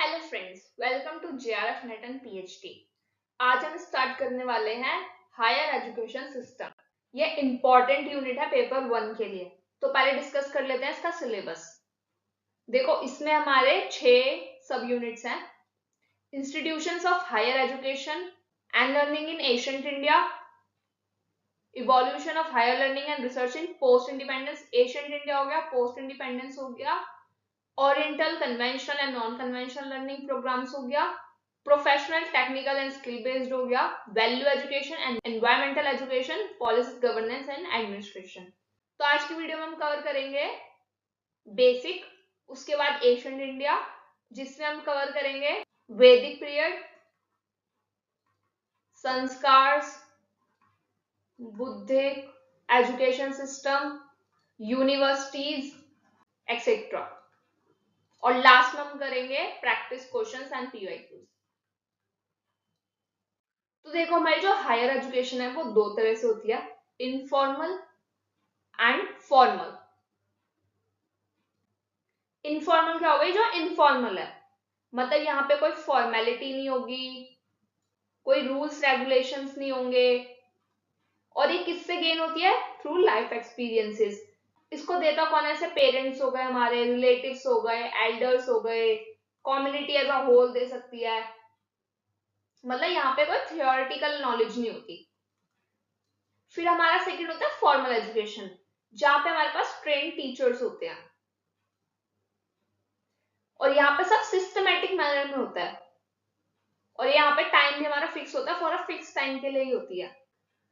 Hello friends, welcome to JRF NET and PhD. आज हम start करने वाले हैं हायर एजुकेशन सिस्टम। ये इंपॉर्टेंट यूनिट है पेपर 1 के लिए। तो पहले डिस्कस कर लेते हैं इसका सिलेबस। देखो, इसमें हमारे 6 सब यूनिट्स हैं। Institutions of higher education and learning in ancient India, evolution of higher learning and research in post independence. Ancient India हो गया, पोस्ट इंडिपेंडेंस हो गया, oriental conventional and non conventional learning programmes हो गया, professional technical and skill based हो गया, value education and environmental education, policy governance and administration. तो आज की वीडियो में हम कवर करेंगे बेसिक, उसके बाद एशियंट इंडिया, जिसमें हम कवर करेंगे वैदिक पीरियड, संस्कार, बुद्धिक एजुकेशन सिस्टम, यूनिवर्सिटीज एक्सेट्रा, और लास्ट में हम करेंगे प्रैक्टिस क्वेश्चंस एंड पीवाईक्यूज। तो देखो, हमारी जो हायर एजुकेशन है वो 2 तरह से होती है, इनफॉर्मल एंड फॉर्मल। इनफॉर्मल क्या हो गई? जो इनफॉर्मल है, मतलब यहाँ पे कोई फॉर्मेलिटी नहीं होगी, कोई रूल्स रेगुलेशंस नहीं होंगे, और ये किससे गेन होती है? Through life experiences. इसको देता कौन है? ऐसे पेरेंट्स हो गए, हमारे रिलेटिव्स हो गए, एल्डर्स हो गए, कम्युनिटी एज अ होल दे सकती है। मतलब यहाँ पे कोई थियोरेटिकल नॉलेज नहीं होती। फिर हमारा सेकंड होता है फॉर्मल एजुकेशन, जहां पे हमारे पास ट्रेन टीचर्स होते हैं, और यहाँ पे सब सिस्टमेटिक मैनर में होता है, और यहाँ पे टाइम भी हमारा फिक्स होता है, फॉर अ फिक्स टाइम के लिए ही होती है।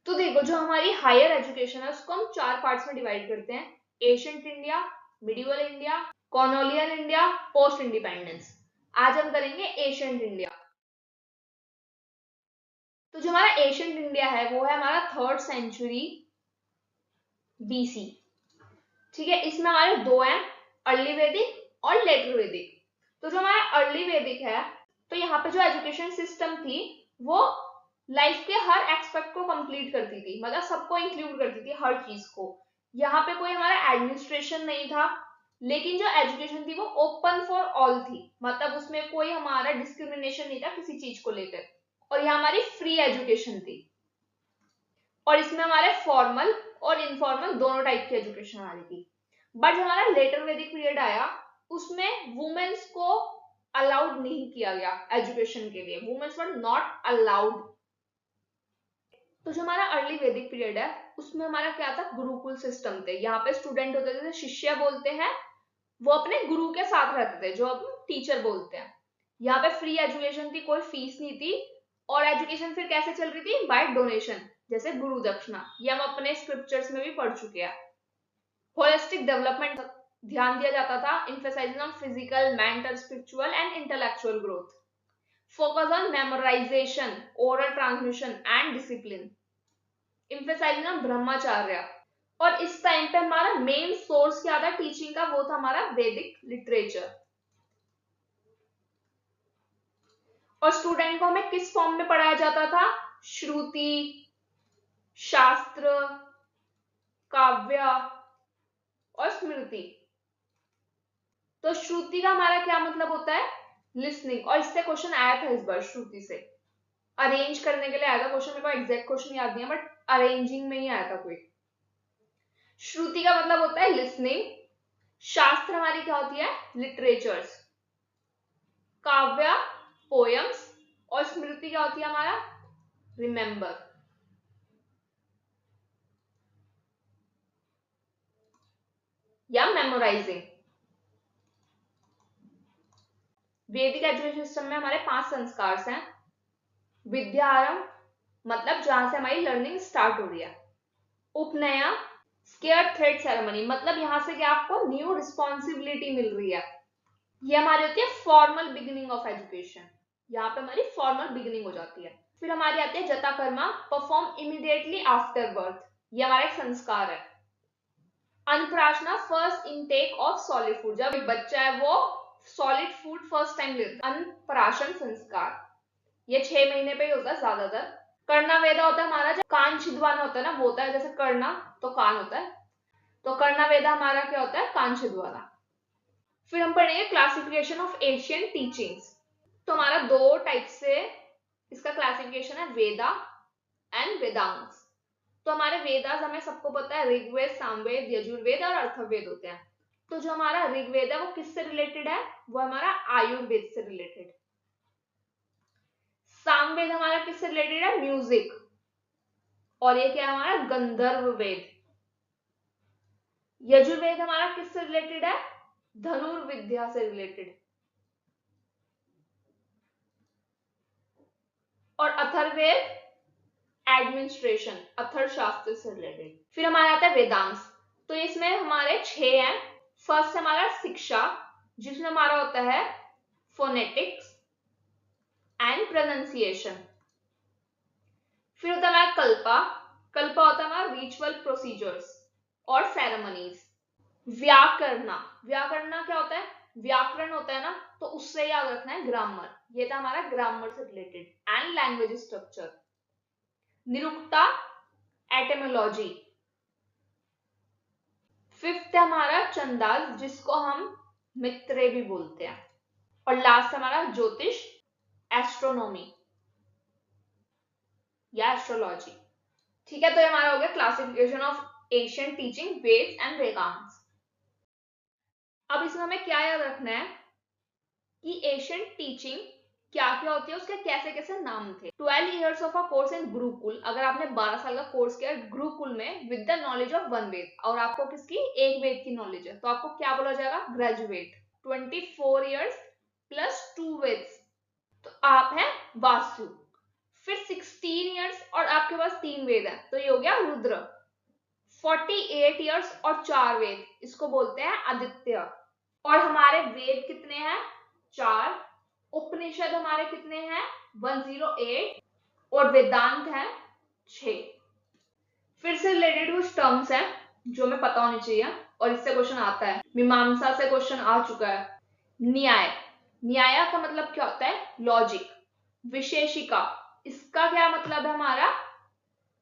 तो देखो, जो हमारी हायर एजुकेशन है उसको हम 4 पार्ट्स में डिवाइड करते हैं: ancient India, medieval India, colonial India, post independence. आज हम करेंगे एशियंट इंडिया। तो जो हमारा एशियंट इंडिया है वो है हमारा 3rd सेंचुरी बीसी। ठीक है, इसमें हमारे 2 हैं, अर्ली वैदिक और लेटर वैदिक। तो जो हमारा अर्ली वैदिक है, तो यहाँ पे जो एजुकेशन सिस्टम थी वो लाइफ के हर एक्सपेक्ट को कंप्लीट करती थी, मतलब सबको इंक्लूड करती थी, हर चीज को। यहाँ पे कोई हमारा एडमिनिस्ट्रेशन नहीं था, लेकिन जो एजुकेशन थी वो ओपन फॉर ऑल थी, मतलब उसमें कोई हमारा डिस्क्रिमिनेशन नहीं था किसी चीज को लेकर, और यहाँ हमारी फ्री एजुकेशन थी। और इसमें हमारे फॉर्मल और इनफॉर्मल दोनों टाइप की एजुकेशन आ रही थी। बट हमारा लेटर वैदिक पीरियड आया, उसमें वुमेन्स को अलाउड नहीं किया गया एजुकेशन के लिए, वुमेन्स वर नॉट अलाउड। तो जो हमारा अर्ली वैदिक पीरियड है उसमें हमारा क्या था? गुरुकुल सिस्टम थे। यहाँ पे स्टूडेंट होते थे, शिष्य बोलते हैं, वो अपने गुरु के साथ रहते थे, जो अब टीचर बोलते हैं। यहाँ पे फ्री एजुकेशन थी, कोई फीस नहीं थी, और एजुकेशन फिर कैसे चल रही थी? बाय डोनेशन, जैसे गुरु दक्षिणा। ये हम अपने स्क्रिप्चर्स में भी पढ़ चुके हैं। होलिस्टिक डेवलपमेंट ध्यान दिया जाता था, emphasizing on physical, mental, spiritual and intellectual growth. Focus on memorization, oral transmission and discipline. Emphasizing on ब्रह्मचार्य। और इस टाइम पे हमारा मेन सोर्स क्या था टीचिंग का? वो था हमारा वैदिक लिटरेचर। और स्टूडेंट को हमें किस फॉर्म में पढ़ाया जाता था? श्रुति, शास्त्र, काव्य और स्मृति। तो श्रुति का हमारा क्या मतलब होता है? लिसनिंग। और इससे क्वेश्चन आया था इस बार, श्रुति से अरेंज करने के लिए आया था क्वेश्चन, मेरे को एग्जैक्ट क्वेश्चन याद नहीं है, बट अरेंजिंग में ही आया था कोई। श्रुति का मतलब होता है लिसनिंग। शास्त्र हमारी क्या होती है? लिटरेचर्स। काव्य, पोयम्स। और स्मृति क्या होती है हमारा? रिमेंबर। या मेमोराइजिंग। वैदिक एजुकेशन सिस्टम में हमारे 5 संस्कार हैं। विद्यारंभ, मतलब जहां से हमारी लर्निंग स्टार्ट हो रही है। उपनयन, स्केयर थ्रेड सेरेमनी, मतलब यहां से क्या आपको न्यू रिस्पॉन्सिबिलिटी मिल रही है। ये हमारी होती है फॉर्मल बिगिनिंग ऑफ एजुकेशन, यहाँ पे हमारी फॉर्मल बिगिनिंग हो जाती है। फिर हमारी आती है जता कर्मा, परफॉर्म इमीडिएटली आफ्टर बर्थ, ये हमारा एक संस्कार है। Annaprashana, first intake of solid food, जब एक बच्चा है वो सॉलिड फूड फर्स्ट टाइम लेता है। अन्नप्राशन संस्कार, ये 6 महीने पे ही होता है ज्यादातर। कर्णा वेदा होता है हमारा, जब कान छिदवाना होता है ना, वो होता है, जैसे कर्णा तो कान होता है, तो कर्णा वेदा हमारा क्या होता है? कान छिदवाना। फिर हम पढ़ेंगे क्लासिफिकेशन ऑफ एशियन टीचिंग्स। तो हमारा दो टाइप से इसका क्लासिफिकेशन है, वेदा एंड वेदांग्स। तो हमारे वेदास हमें सबको पता है, ऋग्वेद, सामवेद, यजुर्वेद और अथर्ववेद होते हैं। तो जो हमारा ऋग्वेद है वो किससे रिलेटेड है, वो हमारा आयुर्वेद से रिलेटेड। सामवेद हमारा किससे रिलेटेड है, म्यूजिक। और ये क्या है हमारा, गंधर्व वेद। यजुर्वेद हमारा किससे रिलेटेड है, धनुर्विद्या से रिलेटेड। और अथर्ववेद एडमिनिस्ट्रेशन, अर्थशास्त्र से रिलेटेड। फिर हमारा आता है वेदांश। तो इसमें हमारे 6 हैं। फर्स्ट हमारा शिक्षा, जिसमें हमारा होता है फोनेटिक्स एंड प्रोनाउंसिएशन। फिर होता है हमारा कल्पा। कल्पा होता है हमारा रिचुअल प्रोसीजर्स और सेरेमनीज। व्याकरणा, व्याकरणा क्या होता है, व्याकरण होता है ना, तो उससे याद रखना है ग्रामर। ये था हमारा ग्रामर से related. And language structure. Nirukta, etymology. Fifth है हमारा छंदास, जिसको हम मित्रे भी बोलते हैं। और लास्ट हमारा ज्योतिष, एस्ट्रोनॉमी या एस्ट्रोलॉजी। ठीक है, तो ये हमारा हो गया classification of Asian teaching, Vedas and Vedangas. अब इसमें हमें क्या याद रखना है कि एशियन टीचिंग क्या क्या होती है, उसके कैसे कैसे नाम थे। 12 years of a course in Gurukul, अगर आपने 12 साल का कोर्स किया गुरुकुल में विद द नॉलेज ऑफ 1 वेद, और आपको किसकी, एक वेद की नॉलेज है, तो आपको क्या बोला जाएगा, ग्रेजुएट। 24 years प्लस 2 वेद्स, तो आप हैं वासु। फिर 16 years और आपके पास 3 वेद है, तो ये हो गया रुद्र। 48 years और 4 वेद, इसको बोलते हैं आदित्य। और हमारे वेद कितने हैं, 4। उपनिषद हमारे कितने हैं, 108। और वेदांत है 6। फिर से रिलेटेड कुछ टर्म्स हैं जो हमें पता होनी चाहिए, और इससे क्वेश्चन आता है। मीमांसा से क्वेश्चन आ चुका है। न्याय, न्याय का मतलब क्या होता है, लॉजिक। विशेषिका, इसका क्या मतलब है हमारा,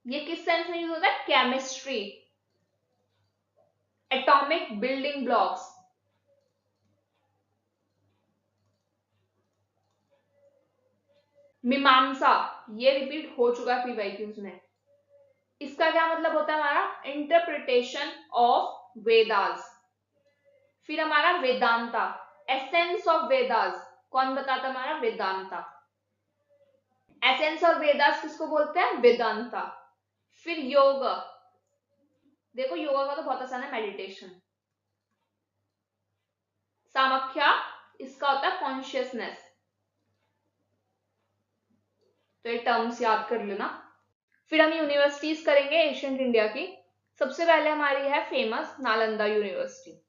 ये किस सेंस में यूज होता है, केमिस्ट्री। Atomic building blocks. मीमांसा, ये रिपीट हो चुका है पीवाईक्यूज में। इसका क्या मतलब होता है हमारा, इंटरप्रिटेशन ऑफ वेदास। फिर हमारा वेदांता, एसेंस ऑफ वेदास, कौन बताता है हमारा, वेदांता। एसेंस ऑफ वेदास किसको बोलते हैं, वेदांता। फिर योग, देखो योगा का तो बहुत आसान है, मेडिटेशन। सामख्या, इसका होता है कॉन्शियसनेस। तो ये टर्म्स याद कर लेना। फिर हम यूनिवर्सिटीज करेंगे एशियंट इंडिया की। सबसे पहले हमारी है फेमस नालंदा यूनिवर्सिटी,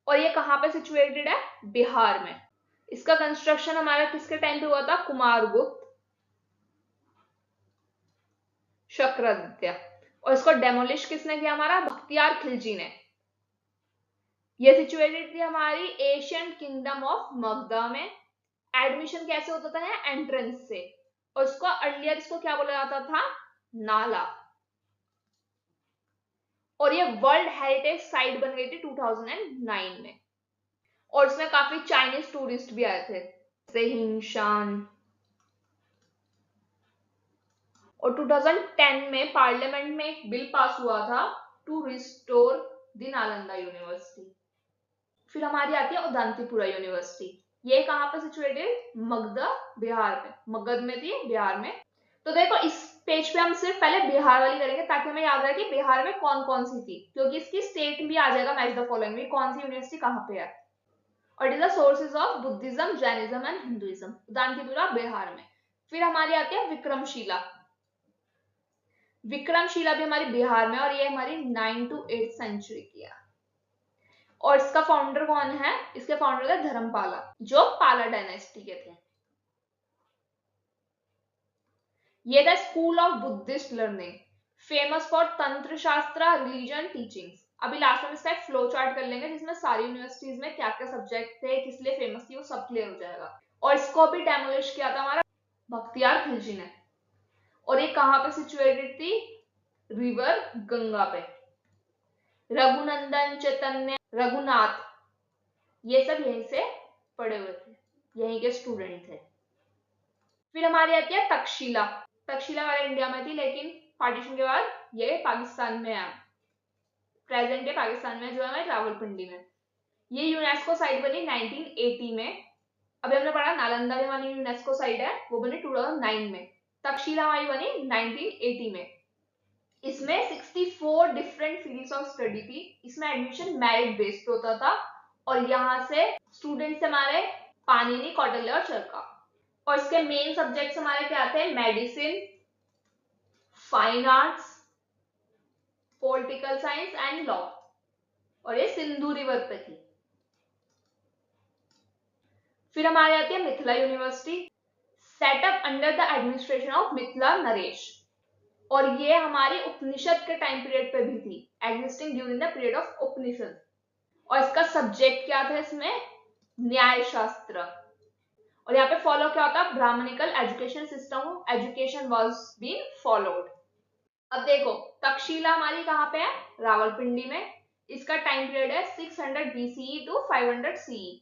और ये कहां पे सिचुएटेड है, बिहार में। इसका कंस्ट्रक्शन हमारा किसके टाइम पे हुआ था, कुमारगुप्त शक्रदित्य। और इसको डेमोलिश किसने किया, हमारा बख्तियार खिलजी ने। ये सिचुएटेड थी हमारी एशियन किंगडम ऑफ मगधा में। एडमिशन कैसे होता था, एंट्रेंस से। और इसको अर्लियर इसको क्या बोला जाता था, नाला। और ये वर्ल्ड हेरिटेज साइट बन गई थी 2009 में। और इसमें काफी चाइनीज टूरिस्ट भी आए थे, जैसे हिंशान। और 2010 में पार्लियामेंट में एक बिल पास हुआ था to restore the Nalanda university. फिर हमारी आती है उदंतीपुरा यूनिवर्सिटी। ये कहां पर सिचुएटेड, मगध, बिहार में। मगध में थी, बिहार में। तो देखो इस पेज पे हम सिर्फ पहले बिहार वाली करेंगे, ताकि हमें याद रहे कि बिहार में कौन कौन सी थी, क्योंकि इसकी स्टेट भी आ जाएगा मैच द फॉलोइंग में, कौन सी यूनिवर्सिटी कहां पे है। और it is the sources of Buddhism, Jainism and Hinduism. Udantipura Bihar में। फिर हमारी आती है विक्रमशिला। विक्रमशिला भी हमारी बिहार में, और ये हमारी 9 to 8 सेंचुरी की है। और इसका फाउंडर कौन है, इसके फाउंडर थे धर्मपाला, जो पाला डायनेस्टी के थे। ये था school of Buddhist learning, famous for तंत्र शास्त्र, रिलीजन, टीचिंग्स। अभी लास्ट में इसका एक फ्लो चार्ट कर लेंगे, जिसमें सारी यूनिवर्सिटीज में क्या क्या सब्जेक्ट थे, किस लिए फेमस थी, वो सब क्लियर हो जाएगा। और इसको भी डेमोलिश किया था हमारा बख्तियार खिलजी ने। और ये कहां पे सिचुएटेड थी, रिवर गंगा पे। रघुनंदन, चैतन्य, रघुनाथ, ये सब यहीं से पढ़े हुए थे, यहीं के स्टूडेंट थे। फिर हमारी आती है तक्षशिला। तक्षशिला वाले इंडिया में थी, लेकिन पार्टीशन के बाद ये पाकिस्तान में है, प्रेजेंट डे पाकिस्तान में जो है हमारी रावलपिंडी में। ये यूनेस्को साइट बनी 1980 में। अभी हमने पढ़ा नालंदा में हमारी यूनेस्को साइट है, वो बनी 2009 में। तक्षशिला हमारी बनी 1980 में। इसमें 64 डिफरेंट फील्ड्स ऑफ स्टडी थी। इसमें एडमिशन मेरिट बेस्ड होता था, और यहाँ से स्टूडेंट्स हमारे पाणिनि, कौटिल्य और चरका। और इसके मेन सब्जेक्ट्स हमारे क्या थे? Medicine, fine arts, political science and law. और ये सिंधु रिवर पे थी। फिर हमारे आती है Mithila university, setup under the administration of Mithila Naresh. और ये हमारी उपनिषद के टाइम पीरियड पे भी थी, existing during the period of Upanishad. और इसका सब्जेक्ट क्या था? इसमें न्याय शास्त्र। और यहाँ पे फॉलो क्या होता है? Brahmanical education system, education was been followed. अब देखो तक्षशिला हमारी कहाँ पे है? रावलपिंडी में। इसका टाइम पीरियड है 600 BCE टू 500 CE।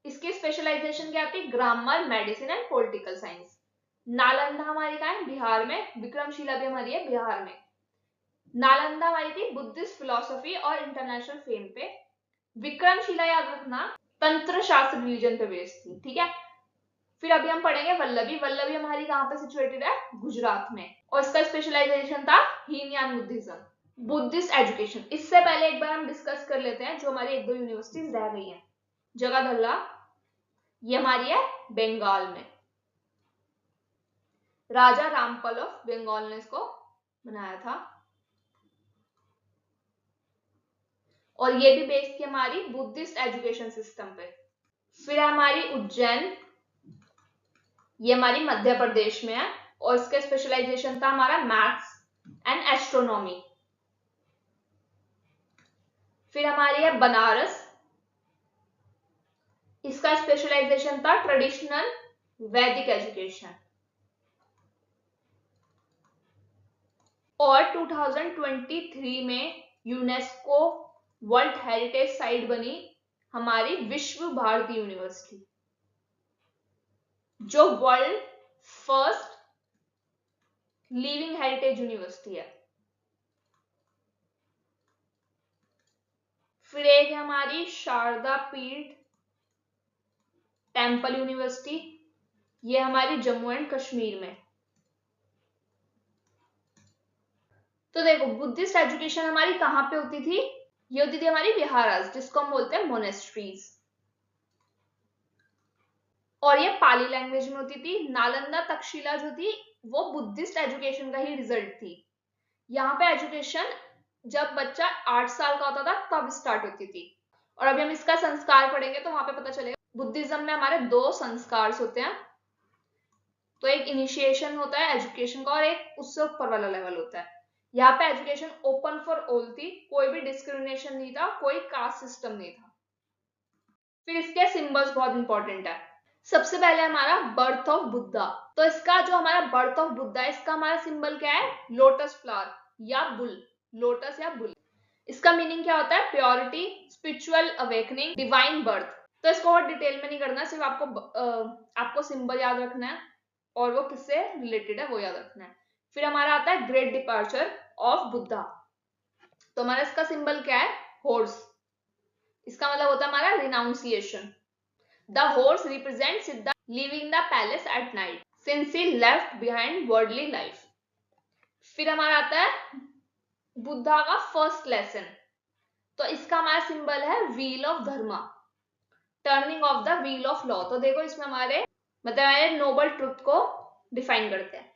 इसकी स्पेशलाइजेशन क्या थी? Grammar, medicine and political science. Nalanda हमारी कहाँ है? बिहार में। विक्रमशिला भी हमारी है बिहार में। नालंदा हमारी थी बुद्धिस्ट फिलोसफी और इंटरनेशनल फेम पे। विक्रमशिला याद रखना तंत्र शास्त्र रिलीजन पे बेस्ड थी, ठीक है। फिर अभी हम पढ़ेंगे वल्लभी। वल्लभी हमारी कहाँ पे सिचुएटेड है? गुजरात में। और इसका स्पेशलाइजेशन था हीनयान बुद्धिज्म, बुद्धिस्ट एजुकेशन। इससे पहले एक बार हम डिस्कस कर लेते हैं जो हमारी एक दो यूनिवर्सिटीज रह गई हैं। जगाधरी, ये हमारी है बंगाल में। राजा रामपाल ऑफ बंगाल ने इसको बनाया था। और ये भी बेस्ड थी हमारी बुद्धिस्ट एजुकेशन सिस्टम पे। फिर हमारी उज्जैन, ये हमारी मध्य प्रदेश में है। और इसका स्पेशलाइजेशन था हमारा मैथ्स एंड एस्ट्रोनॉमी। फिर हमारी है बनारस, इसका स्पेशलाइजेशन था ट्रेडिशनल वैदिक एजुकेशन। और 2023 में यूनेस्को वर्ल्ड हेरिटेज साइट बनी हमारी विश्व भारती यूनिवर्सिटी, जो world first living heritage university है। फिर एक हमारी शारदा पीठ टेम्पल यूनिवर्सिटी, ये हमारी जम्मू एंड कश्मीर में। तो देखो बुद्धिस्ट एजुकेशन हमारी कहां पे होती थी? ये होती थी हमारी विहारास, जिसको हम बोलते हैं मोनेस्ट्रीज। और ये पाली लैंग्वेज में होती थी। नालंदा तक्षशिला जो थी वो बुद्धिस्ट एजुकेशन का ही रिजल्ट थी। यहाँ पे एजुकेशन जब बच्चा 8 साल का होता था तब स्टार्ट होती थी। और अभी हम इसका संस्कार पढ़ेंगे तो वहां पे पता चलेगा। बुद्धिज्म में हमारे 2 संस्कार होते हैं। तो एक इनिशिएशन होता है एजुकेशन का, और एक उससे ऊपर वाला लेवल होता है। यहाँ पे एजुकेशन ओपन फॉर ऑल थी, कोई भी डिस्क्रिमिनेशन नहीं था, कोई कास्ट सिस्टम नहीं था। फिर इसके सिंबल्स बहुत इंपॉर्टेंट है। सबसे पहले हमारा बर्थ ऑफ बुद्धा। तो इसका जो हमारा बर्थ ऑफ बुद्धा है, इसका हमारा सिंबल क्या है? लोटस फ्लावर या बुल, लोटस या बुल। इसका मीनिंग क्या होता है? Purity, spiritual awakening, divine birth. तो इसको और डिटेल में नहीं करना, सिर्फ आपको सिंबल याद रखना है और वो किससे रिलेटेड है वो याद रखना है। फिर हमारा आता है ग्रेट डिपार्चर ऑफ बुद्धा। तो हमारा इसका सिंबल क्या है? हॉर्स। इसका मतलब होता है हमारा renunciation. The horse represents Siddhartha leaving the palace at night since he left behind worldly life. फिर हमारा आता है बुद्धा का फर्स्ट लेसन। तो इसका हमारा सिंबल है wheel of Dharma, turning of the wheel of law. तो देखो इसमें हमारे नोबल ट्रुथ को डिफाइन करते हैं।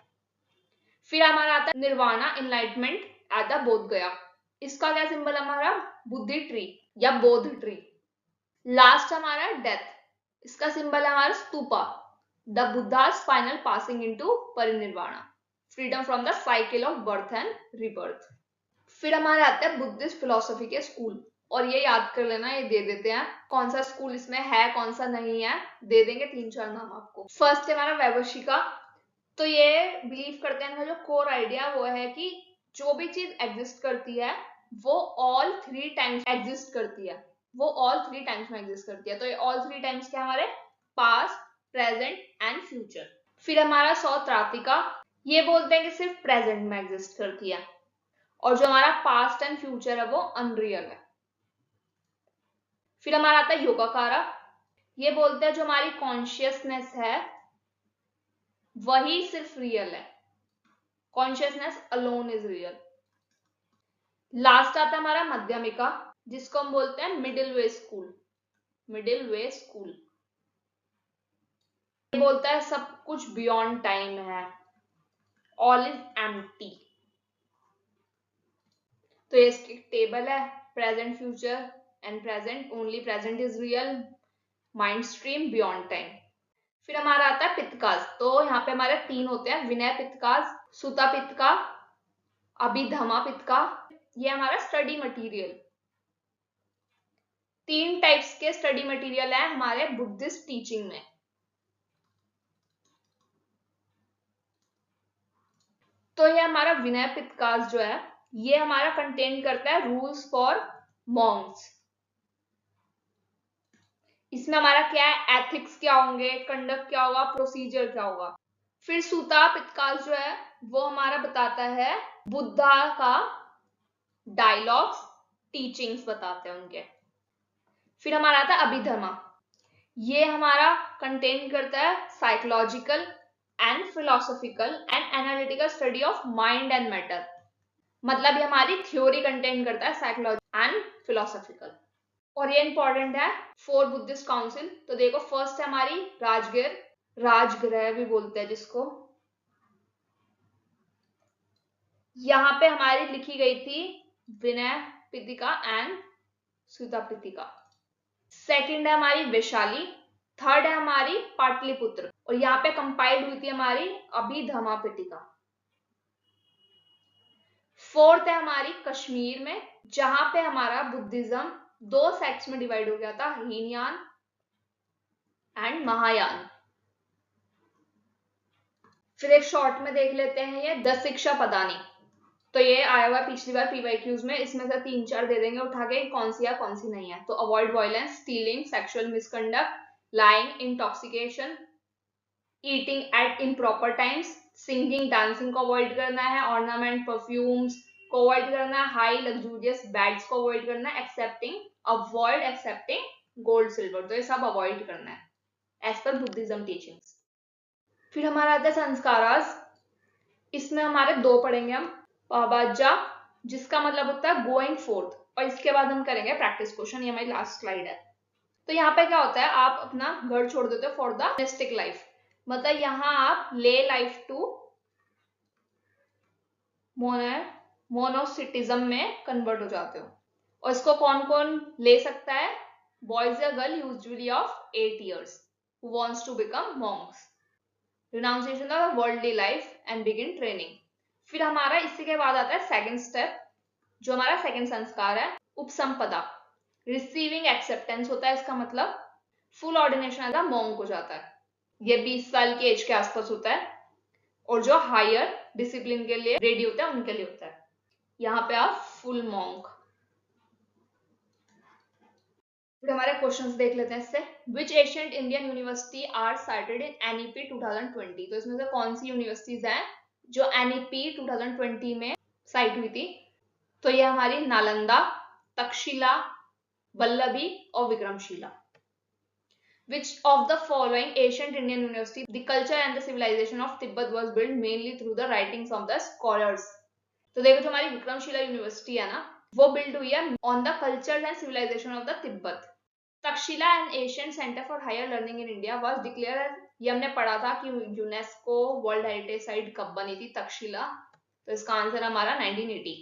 फिर हमारा आता है निर्वाणा, एनलाइटमेंट एट द बोध गया। इसका क्या सिंबल हमारा? बुद्धि ट्री या बोध ट्री। लास्ट हमारा डेथ, इसका सिंबल है हमारा stupa, the Buddha's final passing into parinirvana, freedom from the cycle of birth and rebirth. फिर हमारे आते हैं बुद्धिस्ट फिलोसफी के स्कूल, और ये याद कर लेना, ये दे देते हैं कौन सा स्कूल इसमें है कौन सा नहीं है, दे देंगे 3-4 नाम आपको। फर्स्ट है हमारा वैवशिका। तो ये बिलीव करते हैं, जो कोर आइडिया वो है कि जो भी चीज एग्जिस्ट करती है वो ऑल 3 टाइम्स एग्जिस्ट करती है, वो ऑल 3 टाइम्स में एग्जिस्ट करती है। तो ये ऑल 3 टाइम्स क्या हमारे? Past, present and future. फिर हमारा सौत्रात्रिका, ये बोलते हैं कि सिर्फ प्रेजेंट में एग्जिस्ट करती है, और जो हमारा पास्ट एंड फ्यूचर है वो अनरियल है। फिर हमारा आता है योगाकारा, ये बोलते हैं जो हमारी कॉन्शियसनेस है वही सिर्फ रियल है, consciousness alone is real. Last आता है हमारा मध्यमिका, जिसको हम बोलते हैं middle way school, middle way school. ये बोलता है सब कुछ बियॉन्ड टाइम है, ऑल इज एम्प्टी। तो ये इसकी टेबल है, present future and present, only present is real, mind stream, beyond time. फिर हमारा आता है पित्तकाज, तो यहाँ पे हमारे 3 होते हैं, विनय पित्तकाज, सुता पित्तका, अभिधमा पित्तका। ये हमारा स्टडी मटेरियल, 3 टाइप्स के स्टडी मटेरियल है हमारे बुद्धिस्ट टीचिंग में। तो ये हमारा विनय पित्तकाज जो है ये हमारा कंटेन करता है रूल्स फॉर मॉन्क्स। इसमें हमारा क्या है, एथिक्स क्या होंगे, कंडक्ट क्या होगा, प्रोसीजर क्या होगा। फिर सूता पित्तकाज जो है वो हमारा बताता है बुद्धा का डायलॉग्स, टीचिंग्स बताते हैं उनके। फिर हमारा आता है अभिधर्मा, ये हमारा कंटेन करता है psychological and philosophical and analytical study of mind and matter, मतलब ये हमारी थ्योरी कंटेन करता है साइकोलॉजी एंड फिलोसॉफिकल। और ये इंपॉर्टेंट है फॉर बुद्धिस्ट काउंसिल। तो देखो फर्स्ट है हमारी राजगिर, राजगृह भी बोलते हैं जिसको, यहाँ पे हमारी लिखी गई थी विनय पिटिका एंड सुता पिटिका। सेकंड है हमारी वैशाली, थर्ड है हमारी पाटलिपुत्र, और यहाँ पे कंपाइल्ड हुई थी हमारी अभिधमा पिटिका। फोर्थ है हमारी कश्मीर में, जहां पे हमारा बुद्धिज्म 2 सेक्ट्स में डिवाइड हो गया था, हीनयान एंड महायान। फिर एक शॉर्ट में देख लेते हैं ये 10 शिक्षा पदानी, तो ये आया हुआ पिछली बार पीवाईक्यूज में, इसमें से 3-4 दे देंगे उठा के कौन सी है कौन सी नहीं है। तो avoid violence, stealing, sexual misconduct, lying, intoxication, eating at improper times, singing dancing को अवॉइड करना है, ऑर्नामेंट परफ्यूम्स को अवॉइड करना है, हाई लग्जूरियस बैग्स को अवॉइड करना है, अवॉइड एक्सेप्टिंग गोल्ड सिल्वर, तो ये सब अवॉइड करना है एज पर बुद्धिज्म टीचिंग्स। फिर हमारा आता है संस्कारास, इसमें हमारे 2 पढ़ेंगे हम, पाबाजा जिसका मतलब होता है गोइंग फोर्थ, और इसके बाद हम करेंगे प्रैक्टिस क्वेश्चन, ये हमारी लास्ट स्लाइड है। तो यहाँ पे क्या होता है, आप अपना घर छोड़ देते हो फॉर द मोनेस्टिक लाइफ, मतलब यहाँ आप ले लाइफ टू मोनोसिटिज्म में कन्वर्ट हो जाते हो। और इसको कौन कौन ले सकता है, बॉयज या girl usually of 8 years who wants to become monks, renunciation of worldly life and begin training। फिर हमारा इसी के बाद आता है सेकंड स्टेप, जो हमारा सेकंड संस्कार है, उपसंपदा, रिसीविंग एक्सेप्टेंस होता है इसका मतलब, full ordination as a monk हो जाता है, ये 20 साल की एज के आसपास होता है, और जो हायर डिसिप्लिन के लिए रेडी होता है उनके लिए होता है, यहाँ पे आप फुल मॉन्क। फिर हमारे क्वेश्चंस देख लेते हैं इससे, which ancient Indian university are cited in NEP 2020, तो इसमें से कौन सी यूनिवर्सिटीज हैं जो एनईपी 2020 में साइट हुई थी। तो ये हमारी नालंदा, तक्षशिला, वल्लभी और Vikramshila. Which of the following ancient Indian university, the culture and the civilization of Tibet was built mainly through the writings of the scholars? तो देखो जो हमारी विक्रमशिला यूनिवर्सिटी है ना, वो बिल्ड हुई है on the culture and civilisation of the Tibet. Takshashila and Asian centre for higher learning in India was declare, ये हमने पढ़ा था कि यूनेस्को वर्ल्ड हेरिटेज साइट कब बनी थी तक्षशिला, तो इसका आंसर हमारा 1980।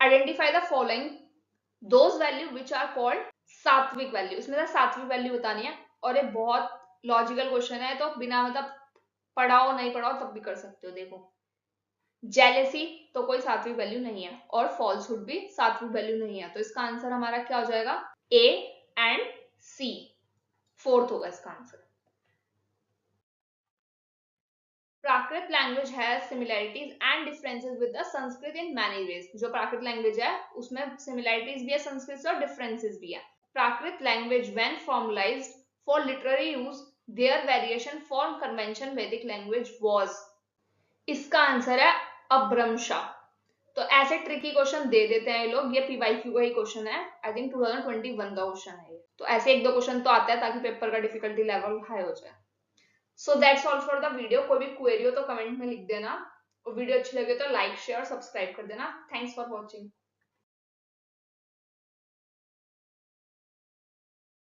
Identify the following those value which are called sattvik value, इसमें से सात्विक वैल्यू बतानी है, और ये बहुत लॉजिकल क्वेश्चन है, तो बिना मतलब पढ़ाओ नहीं पढ़ाओ तब भी कर सकते हो। देखो जेलेसी तो कोई सात्विक वैल्यू नहीं है, और फॉल्सहुड भी सात्विक वैल्यू नहीं है, तो इसका आंसर हमारा क्या हो जाएगा, ए एंड सी, फोर्थ होगा इसका आंसर। प्राकृत लैंग्वेज है similarities and differences with the Sanskrit in many ways, जो प्राकृत लैंग्वेज है उसमें सिमिलैरिटीज भी है संस्कृत से और डिफरेंसेस भी है। Prakrit language when formalised for literary use their variation form convention Vedic language was. इसका आंसर है अभ्रंशा। तो ऐसे ट्रिकी क्वेश्चन दे देते हैं ये लोग, ये पीवाईक्यू का ही क्वेश्चन है, आई थिंक 2021 का क्वेश्चन है ये। तो ऐसे एक दो क्वेश्चन तो आता है ताकि पेपर का डिफिकल्टी लेवल हाई हो जाए। So that's all for the video. कोई भी क्वेरी हो तो कमेंट में लिख देना, और वीडियो अच्छी लगे तो लाइक शेयर सब्सक्राइब कर देना। Thanks for watching.